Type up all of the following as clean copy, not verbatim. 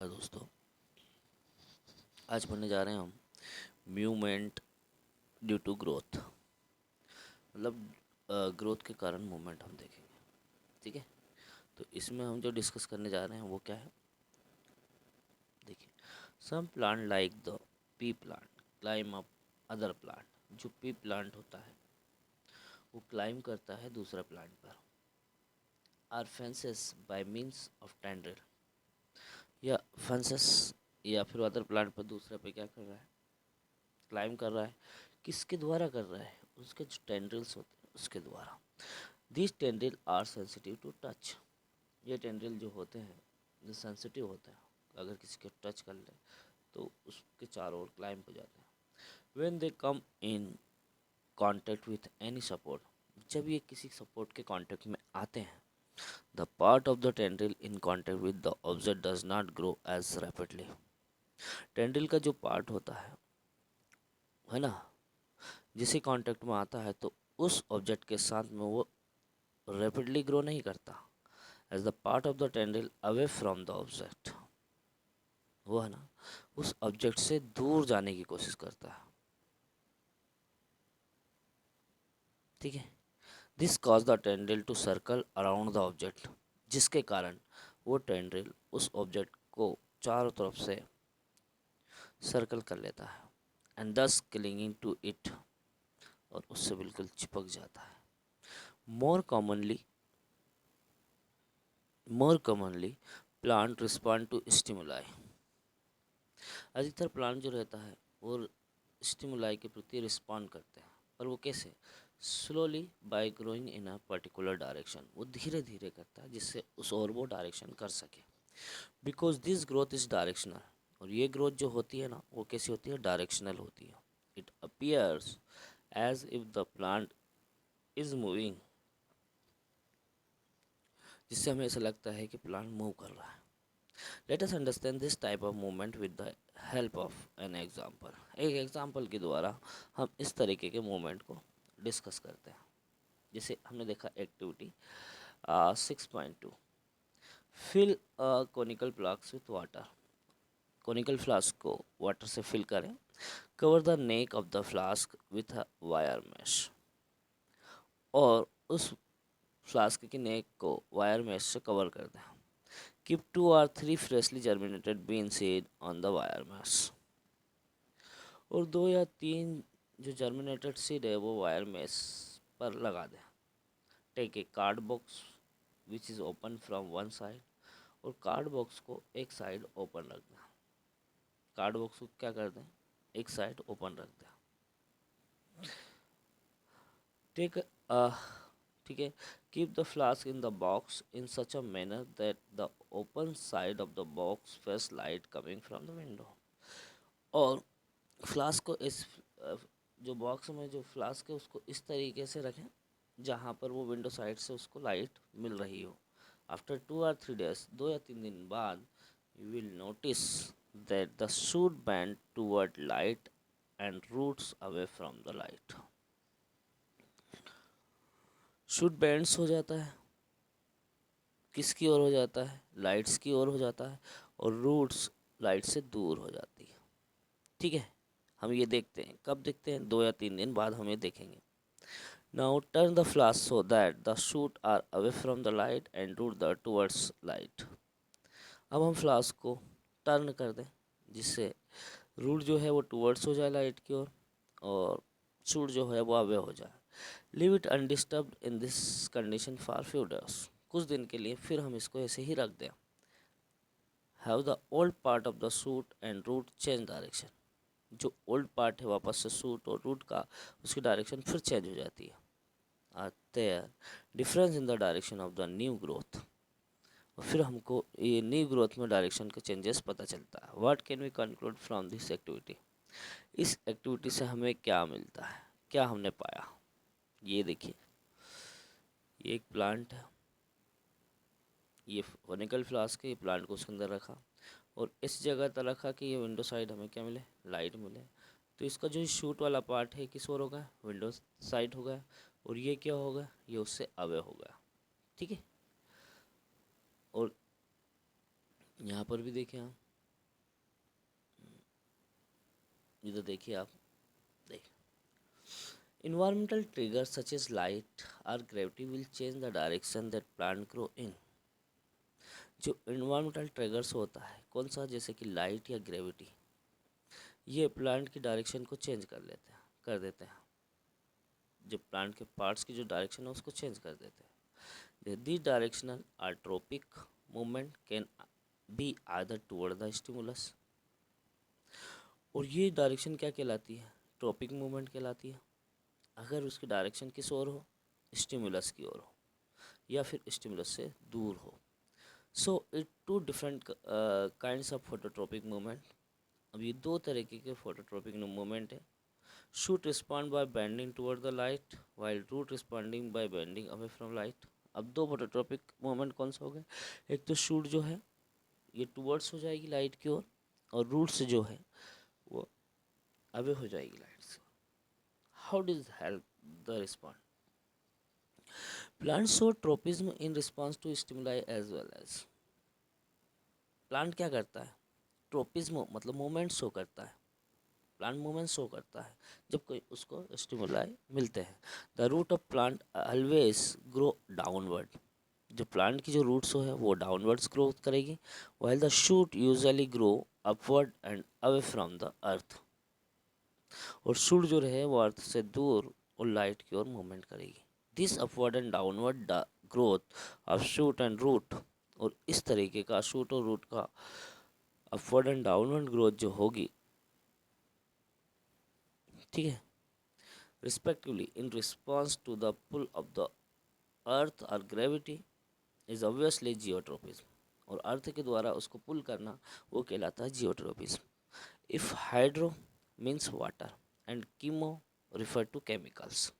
नमस्कार दोस्तों। आज पढ़ने जा रहे हैं हम मूवमेंट ड्यू टू ग्रोथ। मतलब ग्रोथ के कारण मूवमेंट हम देखेंगे। ठीक है, तो इसमें हम जो डिस्कस करने जा रहे हैं वो क्या है, देखिए। Some plant like the P plant climb up other plant. जो पी प्लांट होता है वो क्लाइम करता है दूसरा प्लांट पर। Are fences by means of tendril. या फेंसेस या फिर अदर प्लांट पर दूसरे पे क्या कर रहा है, क्लाइम कर रहा है। किसके द्वारा कर रहा है, उसके जो टेंड्रिल्स होते हैं उसके द्वारा। This tendril are sensitive to touch. ये टेंड्रिल जो होते हैं जो सेंसिटिव होते हैं, अगर किसी को टच कर ले तो उसके चारों ओर क्लाइम हो जाते हैं। When they come in contact with any support. जब ये किसी सपोर्ट के कांटेक्ट में आते हैं, the part of the tendril in contact with the object does not grow as rapidly. Tendril का जो पार्ट होता है ना, जिसे कांटेक्ट में आता है तो उस ऑब्जेक्ट के साथ में वो रैपिडली ग्रो नहीं करता। As the part of the tendril away from the object, वो है ना, उस ऑब्जेक्ट से दूर जाने की कोशिश करता है। ठीक है, this cause the tendril to circle around the object, जिसके कारण वो टेंडल उस ऑब्जेक्ट को चारों तरफ से सर्कल कर लेता है। एंड दस क्लिंगिंग टू इट, और उससे बिल्कुल चिपक जाता है। More commonly plant respond to stimuli. अधिकतर प्लांट जो रहता है वो स्टिमुलाई के प्रति रिस्पॉन्ड करते हैं, पर वो कैसे? Slowly bye growing in a particular direction. वो धीरे धीरे करता है जिससे उस और वो डायरेक्शन कर सके। Because this growth is directional. और ये ग्रोथ जो होती है ना, वो कैसी होती है? डायरेक्शनल होती है। It appears as if the plant is moving, जिससे हमें ऐसा लगता है कि प्लांट मूव कर रहा है। Let us understand this type of movement with the help of an example. एक एग्जाम्पल के द्वारा हम इस तरीके के मूवमेंट को डिस्कस करते हैं। जैसे हमने देखा activity 6.2, fill conical flask with water. Conical flask को वाटर से फिल करें। Cover the neck of the flask with a wire mesh. और उस फ्लास्क की नेक को वायर मैश से कवर कर दें। Keep 2 or 3 freshly germinated bean seed on the wire mash। और 2 या 3 जो जर्मिनेटेड सीड है वो वायर मेश पर लगा दें। Take a card box which is open from one side, और कार्ड बॉक्स को एक साइड ओपन रख दें। कार्ड बॉक्स को क्या कर दें? एक साइड ओपन रख दें। टेक ठीक है, keep the flask in the box in such a manner that the open side of the box face light coming from the window. और फ्लास्क को इस जो बॉक्स में जो फ्लास्क है उसको इस तरीके से रखें जहाँ पर वो विंडो साइड से उसको लाइट मिल रही हो। आफ्टर 2 or 3 days, 2 या 3 दिन बाद, you will notice that the shoot bend toward light and roots away from the light. Shoot bends हो जाता है, किसकी ओर हो जाता है? लाइट्स की ओर हो जाता है, और रूट्स लाइट से दूर हो जाती है। ठीक है, हम ये देखते हैं, कब देखते हैं? 2 या 3 दिन बाद हम ये देखेंगे। Now turn the flask so that the shoot are away from the light and root the towards light. अब हम फ्लास्क को टर्न कर दें जिससे रूट जो है वो टूवर्ड्स हो जाए लाइट की ओर, और शूट जो है वो अवे हो जाए। Leave it undisturbed in this condition for few days. कुछ दिन के लिए फिर हम इसको ऐसे ही रख दें। Have the old part of the shoot and route change direction. जो ओल्ड पार्ट है वापस से शूट और रूट का उसकी डायरेक्शन फिर चेंज हो जाती है। There difference in the direction of the new growth. और फिर हमको ये न्यू ग्रोथ में डायरेक्शन का चेंजेस पता चलता है। What can we conclude from this activity? इस एक्टिविटी से हमें क्या मिलता है, क्या हमने पाया? ये देखिए, ये एक प्लांट है, ये फोनिकल फ्लास्क है, ये प्लांट को उसके अंदर रखा और इस जगह तक रखा कि ये विंडो साइड हमें क्या मिले? लाइट मिले। तो इसका जो शूट वाला पार्ट है किस ओर होगा? विंडो साइड होगा। और ये क्या होगा? ये उससे अवे होगा। ठीक है, और यहाँ पर भी देखें हम, इधर देखिए आप, देखिए environmental triggers such as light or gravity will change the direction that plant grow in. जो environmental triggers होता है कौन सा, जैसे कि लाइट या ग्रेविटी, ये प्लांट की डायरेक्शन को चेंज कर देते हैं, जो प्लांट के पार्ट्स की जो डायरेक्शन है उसको चेंज कर देते हैं। दिस डायरेक्शनल और trophic movement can be either toward the stimulus, और ये डायरेक्शन क्या कहलाती है, ट्रोपिक मूवमेंट कहलाती है, अगर उसकी डायरेक्शन किस ओर हो, स्टिमुलस की ओर हो, या फिर स्टिमुलस से दूर हो। So it two different kinds of phototropic movement. अब ये दो तरीके के फोटोट्रोपिक मूवमेंट है। Shoot respond by bending toward the light while root responding by bending away from light. अब दो फोटोट्रोपिक मूवमेंट कौन सा हो गए, एक तो शूट जो है ये टुवर्ड्स हो जाएगी लाइट की ओर, और रूट से जो है वो अवे हो जाएगी लाइट से। How does help the respond, plant show tropism in response to stimuli as well as. Plant क्या करता है, ट्रोपिज्म मतलब मूवमेंट शो करता है, प्लांट मूवमेंट शो करता है जब कोई उसको स्टिमुलाई मिलते हैं। The root of plant always grow downward, जो प्लांट की जो रूट्स है वो डाउनवर्ड्स ग्रोथ करेगी, while the shoot usually grow upward and away from the earth, और शूट जो रहे वो अर्थ से दूर और लाइट की ओर मूवमेंट करेगी। This upward and downward growth of shoot and root, और इस तरीके का शूट और रूट का अपवर्ड एंड डाउनवर्ड ग्रोथ जो होगी, ठीक है, respectively in response to the pull of the earth और ग्रेविटी इज ऑब्वियसली जियोट्रोपिज्म, और अर्थ के द्वारा उसको पुल करना वो कहलाता है geotropism. If hydro means water and chemo refer to chemicals.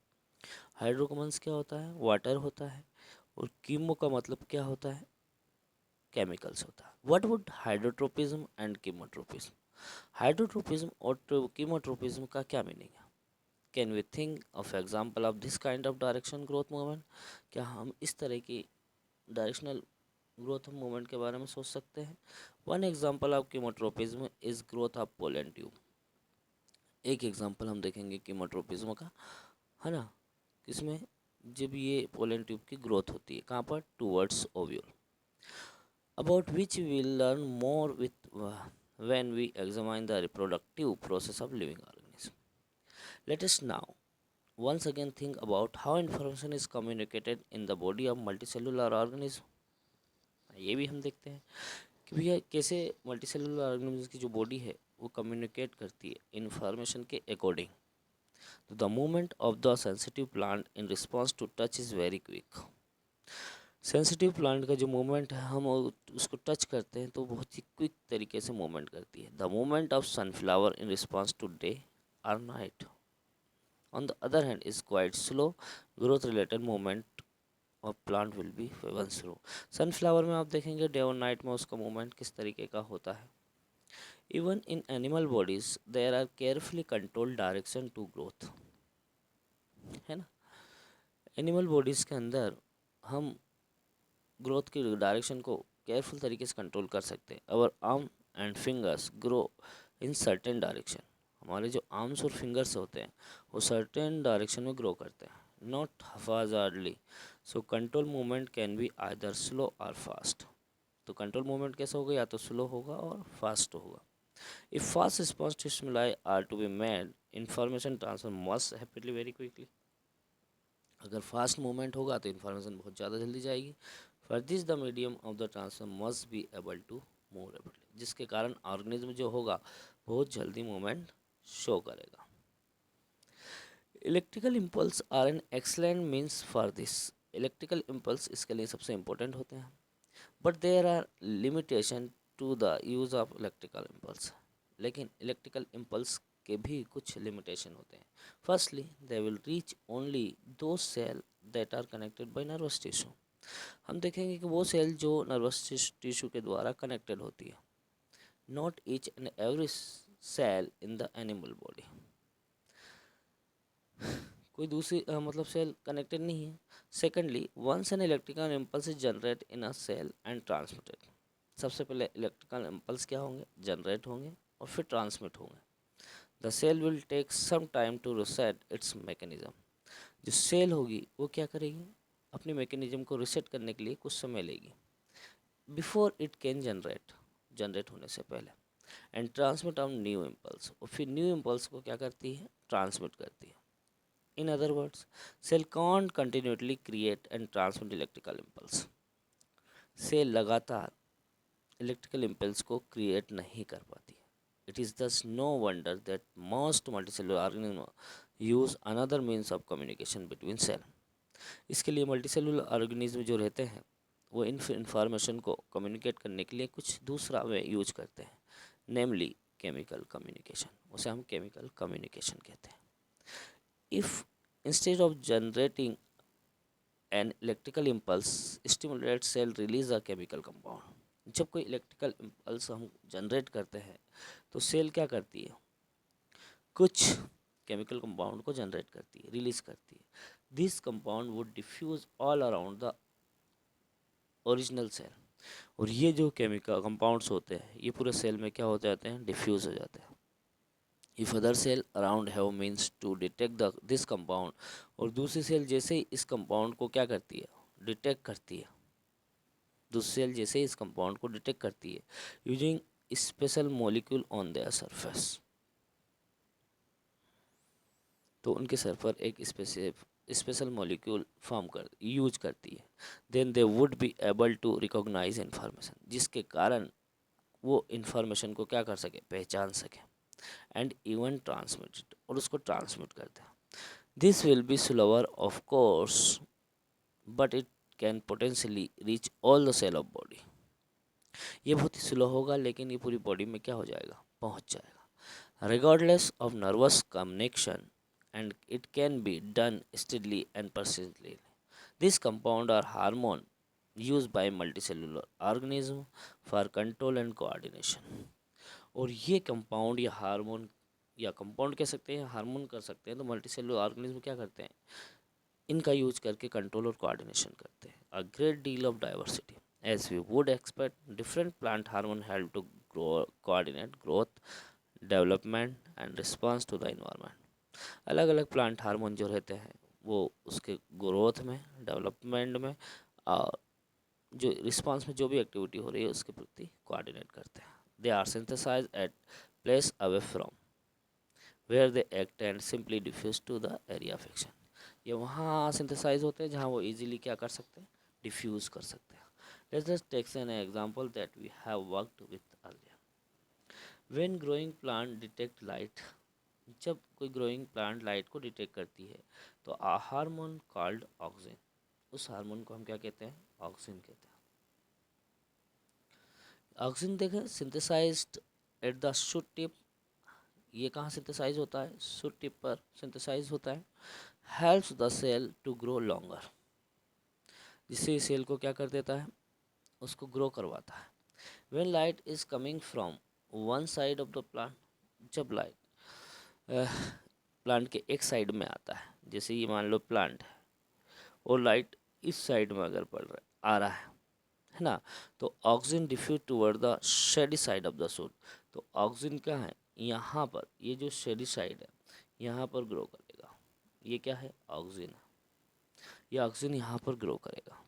Hydro का मीन्स क्या होता है, वाटर होता है, और कीमो का मतलब क्या होता है, केमिकल्स होता है। What would hydrotropism and chemotropism, hydrotropism और कीमोट्रोपिज्म का क्या मीनिंग है। Can we think of example of this kind of direction growth movement, क्या हम इस तरह की डायरेक्शनल ग्रोथ मूवमेंट के बारे में सोच सकते हैं। One example of chemotropism is growth of pollen tube. एक एग्जाम्पल हम देखेंगे कीमोट्रोपिज्म का, है ना, किसमें, जब ये पोलन ट्यूब की ग्रोथ होती है कहाँ पर, towards ovule, about which we will learn more when we examine the reproductive process of living organism. Let us now once again think about how information is communicated in the body of multicellular organism. ये भी हम देखते हैं कि भैया कैसे multicellular organism की जो बॉडी है वो कम्युनिकेट करती है इंफॉर्मेशन के अकॉर्डिंग। तो the movement of the sensitive plant in response to touch is very quick. Sensitive plant का जो मूवमेंट है हम उसको टच करते हैं तो बहुत ही क्विक तरीके से मूवमेंट करती है। The movement of sunflower in response to day और night on the other hand is quite slow, growth related movement of plant will be one slow. Sunflower में आप देखेंगे डे और नाइट में उसका मूवमेंट किस तरीके का होता है। Even in animal bodies there are carefully controlled direction to growth, है ना, एनिमल बॉडीज़ के अंदर हम ग्रोथ की डायरेक्शन को केयरफुल तरीके से कंट्रोल कर सकते हैं। Our arm and fingers grow in certain direction, हमारे जो आर्म्स और फिंगर्स होते हैं वो सर्टेन डायरेक्शन में ग्रो करते हैं, not haphazardly. So control movement can be either slow or fast. तो कंट्रोल मूवमेंट कैसा होगा, या तो स्लो होगा और फास्ट होगा। If fast response to stimuli are to be made, information transfer must happen very quickly. अगर फास्ट मूवमेंट होगा तो इन्फॉर्मेशन बहुत ज़्यादा जल्दी जाएगी। For this the medium of the transfer must be able to move rapidly, जिसके कारण organism जो होगा बहुत जल्दी मूवमेंट शो करेगा। Electrical impulse are an excellent means for this, electrical impulse इसके लिए सबसे इम्पोर्टेंट होते हैं, but there are limitation to the use of electrical impulse, लेकिन इलेक्ट्रिकल इम्पल्स के भी कुछ लिमिटेशन होते हैं। Firstly they will reach only those cell that are connected by nervous tissue. हम देखेंगे कि वो सेल जो नर्वस टिश्यू के द्वारा कनेक्टेड होती है, not each and every cell in the animal body, कोई दूसरी मतलब सेल कनेक्टेड नहीं है। Secondly once an electrical impulse is generate in a cell and transmitted, सबसे पहले इलेक्ट्रिकल इम्पल्स क्या होंगे, जनरेट होंगे और फिर ट्रांसमिट होंगे। The cell will take some time to reset its mechanism. जो सेल होगी वो क्या करेगी, अपने मैकेनिज्म को रिसेट करने के लिए कुछ समय लेगी, बिफोर इट कैन जनरेट होने से पहले, and transmit on new impulse, और फिर न्यू इम्पल्स को क्या करती है, ट्रांसमिट करती है। In other words, cell cont continuously create and transmit electrical impulse. Cell लगातार इलेक्ट्रिकल इम्पल्स को क्रिएट नहीं कर पाती है। It is thus no wonder that most multicellular organism use another means of communication between cell. इसके लिए multicellular organism जो रहते हैं वो इन इंफॉर्मेशन को कम्युनिकेट करने के लिए कुछ दूसरा वे यूज करते हैं, नेमली केमिकल कम्युनिकेशन। उसे हम केमिकल कम्युनिकेशन कहते हैं। If instead of generating an electrical impulse stimulate cell release a chemical compound. जब कोई इलेक्ट्रिकल इम्पल्स हम जनरेट करते हैं तो सेल क्या करती है, कुछ केमिकल कंपाउंड को जनरेट करती है, रिलीज करती है। This compound would diffuse all around the original cell. और ये जो केमिकल कंपाउंड्स होते हैं ये पूरे सेल में क्या हो जाते हैं, डिफ्यूज हो जाते हैं। If other cell around have means to detect the this compound, और दूसरी सेल जैसे ही इस कंपाउंड को क्या करती है, डिटेक्ट करती है, दूसरी सेल जैसे ही इस कंपाउंड को डिटेक्ट करती है using special molecule on their surface, तो उनके सर पर एक स्पेशल मॉलिक्यूल फॉर्म कर यूज करती है, then they would be able to recognise information, जिसके कारण वो इन्फॉर्मेशन को क्या कर सके, पहचान सके, एंड इवन ट्रांसमिट इट, और उसको ट्रांसमिट करते हैं। This will be slower of course but it can potentially reach all the cell of body. ये बहुत ही स्लो होगा लेकिन ये पूरी बॉडी में क्या हो जाएगा, पहुंच जाएगा, regardless of nervous connection, and it can be done steadily and persistently. This compound or hormone used by multicellular organism for control and coordination. और ये कंपाउंड या हार्मोन, या कंपाउंड कह सकते हैं, हार्मोन कर सकते हैं, तो मल्टीसेलुलर ऑर्गेनिज्म क्या करते हैं, इनका यूज करके कंट्रोल और कोऑर्डिनेशन करते हैं। A great deal of diversity, as we would expect different plant hormone help to coordinate growth, development and response to the environment. अलग अलग प्लांट हार्मोन जो रहते हैं वो उसके ग्रोथ में, डेवलपमेंट में, और जो रिस्पांस में जो भी एक्टिविटी हो रही है उसके प्रति कोऑर्डिनेट करते हैं। They are synthesize at place away from where they act and simply diffuse to the area of action. ये वहाँ सिंथेसाइज होते हैं जहाँ वो इजीली क्या कर सकते हैं, डिफ्यूज कर सकते हैं। Let's just take an example that we have worked with earlier. When growing plant detect light, जब कोई ग्रोइंग प्लांट लाइट को डिटेक्ट करती है तो आ हार्मोन कॉल्ड ऑक्सिन, उस हार्मोन को हम क्या कहते हैं, ऑक्सिन कहते हैं। ऑक्सिन देखें synthesized at the shoot tip, ये कहाँ सिंथेसाइज होता है, शूट टिप पर सिंथेसाइज होता है। Helps the cell to grow longer, जिससे सेल को क्या कर देता है, उसको ग्रो करवाता है। When light is coming from one side of the plant, जब लाइट प्लांट के एक साइड में आता है, जैसे ये मान लो प्लांट है और लाइट इस साइड में अगर पड़ रहा है, आ रहा है ना, तो oxygen diffuse toward the shady side of the shoot. तो ऑक्सीजन क्या है, यहाँ पर ये जो शेडी साइड है यहाँ पर ग्रो करेगा, ये क्या है, ऑक्सीजन है, ये ऑक्सीजन यहाँ पर ग्रो करेगा,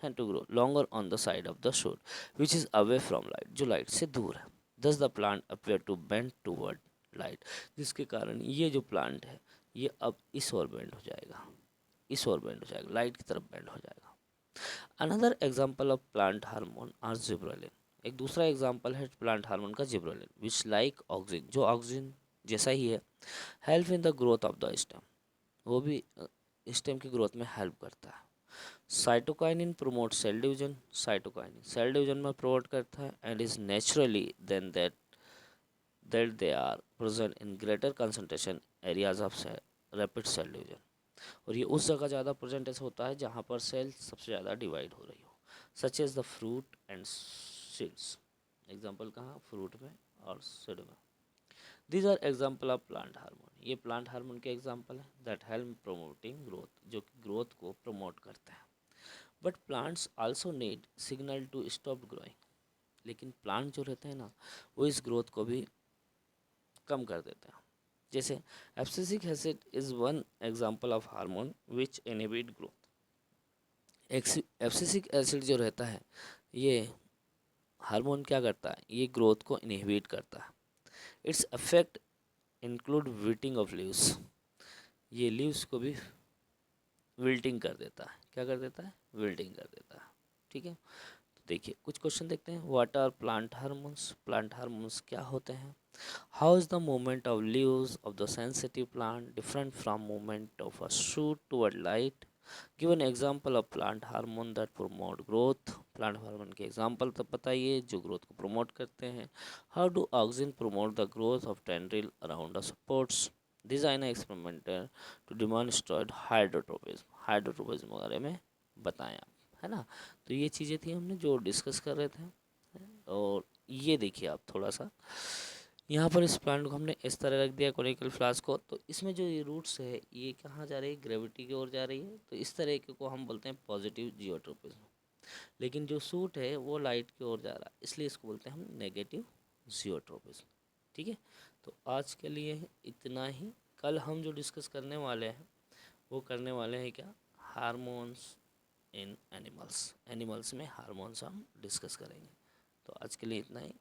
है to grow longer on the side of the shoot which is away from light, जो लाइट से दूर है। Thus the plant appear to bend toward light, जिसके कारण ये जो प्लांट है ये अब इस ओर बेंड हो जाएगा, इस ओर बेंड हो जाएगा, लाइट की तरफ बेंड हो जाएगा। Another example of plant hormone are gibberellin, एक दूसरा एग्जाम्पल है प्लांट हार्मोन का जिब्रेलिन, विच लाइक ऑक्सीजन, जो ऑक्सीजन जैसा ही है, help in the growth of the stem, वो भी स्टेम की ग्रोथ में हेल्प करता है। Cytokinin promote cell division, cytokinin cell division में प्रोमोट करता है, and is naturally then that they are present in greater concentration areas of rapid cell division, और ये उस जगह ज़्यादा प्रेजेंट ऐसा होता है जहाँ पर सेल सबसे ज़्यादा डिवाइड हो रही हो, such as the fruit and seeds. Example कहाँ, फ्रूट में और सीड में। These are example of plant hormone, ये प्लांट हार्मोन के एग्जाम्पल है दैट हेल्प प्रोमोटिंग ग्रोथ, जो कि ग्रोथ को प्रमोट करते हैं। But plants also need signal to stop growing, लेकिन प्लांट जो रहते हैं ना वो इस ग्रोथ को भी कम कर देते हैं। जैसे abscisic acid is one example of hormone which inhibit growth. Abscisic acid जो रहता है ये हार्मोन क्या करता है, ये ग्रोथ को इनहिबिट करता है। It's affect include wilting of leaves, ये लीव्स को भी विल्टिंग कर देता है। क्या कर देता है, विल्टिंग कर देता है। ठीक है, तो देखिए कुछ क्वेश्चन देखते हैं। What are plant hormones, plant hormones क्या होते हैं। How is the movement of leaves of the sensitive plant different from movement of a shoot toward light. Give an example of plant hormone that promote growth, plant hormone के example तब बताइए जो growth को promote करते हैं। How do auxin promote the growth of tendril around the supports. Design experimenter to demonstrate hydrotropism, hydrotropism के बारे में बताएं आप, है ना। तो ये चीज़ें थी हमने जो डिस्कस कर रहे थे। और ये देखिए आप थोड़ा सा यहाँ पर इस प्लांट को हमने इस तरह रख दिया कोनिकल फ्लास्क को, तो इसमें जो ये रूट्स है ये कहाँ जा रही है, ग्रेविटी की ओर जा रही है। तो इस तरह के को हम बोलते हैं पॉजिटिव जियोट्रोपिज्म। लेकिन जो सूट है वो लाइट की ओर जा रहा है, इसलिए इसको बोलते हैं हम नेगेटिव जियोट्रोपिज्म। ठीक है, तो आज के लिए इतना ही। कल हम जो डिस्कस करने वाले हैं वो करने वाले हैं क्या, हार्मोन्स इन एनिमल्स। एनिमल्स में हार्मोन्स हम डिस्कस करेंगे। तो आज के लिए इतना ही।